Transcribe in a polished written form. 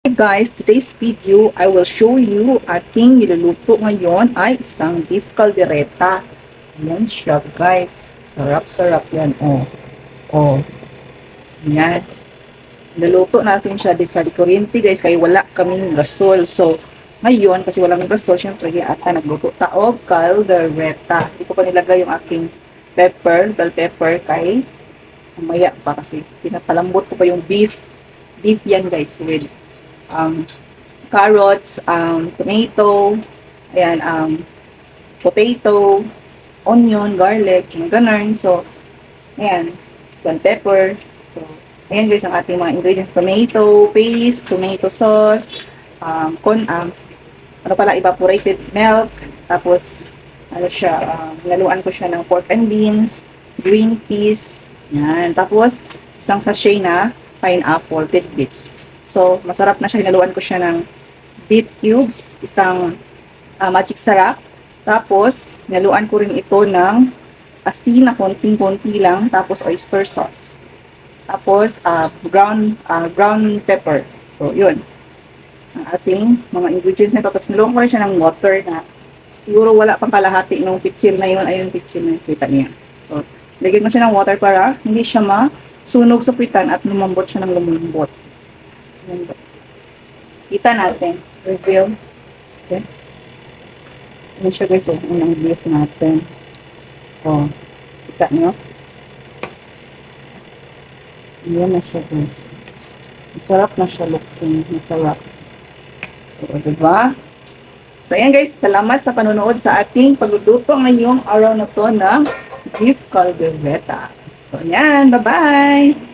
Hey guys, today's video, I will show you ating niluluto ngayon ay isang beef caldereta. Ayan siya guys. Sarap-sarap yan. Oh. Ayan. Niluto natin siya di sa kuryente guys, kaya wala kaming gasol. So, ngayon, kasi walang gasol, syempre ata nagluto taog caldereta. Hindi ko pa nilagay yung aking bell pepper, kay mamaya pa kasi pinapalambot ko pa yung beef. Beef yan guys, with carrots, tomato, ayan, potato, onion, garlic, yung ganun. So, ayan, bell pepper. So, ayan guys ang ating mga ingredients. Tomato paste, tomato sauce, ano pala, evaporated milk. Tapos, ano siya, laluan ko siya ng pork and beans, green peas, yan. Tapos, isang sachet na pineapple tidbits. So, masarap na siya. Hinaluan ko siya ng beef cubes, isang magic sarap. Tapos, hinaluan ko rin ito ng asin na konting-konti lang. Tapos, oyster sauce. Tapos, brown pepper. So, yun. Ang ating mga ingredients nito. Tapos, niluan ko rin siya ng water na siguro wala pang kalahati ng pitsil na yun. Ayun, pitsil na kita niya. So, lagyan mo siya ng water para hindi siya masunog sa pitan at lumambot siya ng lumambot. Kita natin. Reveal. Okay. Ano siya guys, unang beef natin. Kita nyo. Ayan na siya guys. Masarap na siya looking. Masarap. So, diba? So, ayan guys. Salamat sa panonood sa ating pagluluto ngayong araw na to ng beef caldereta. So, ayan. Bye-bye!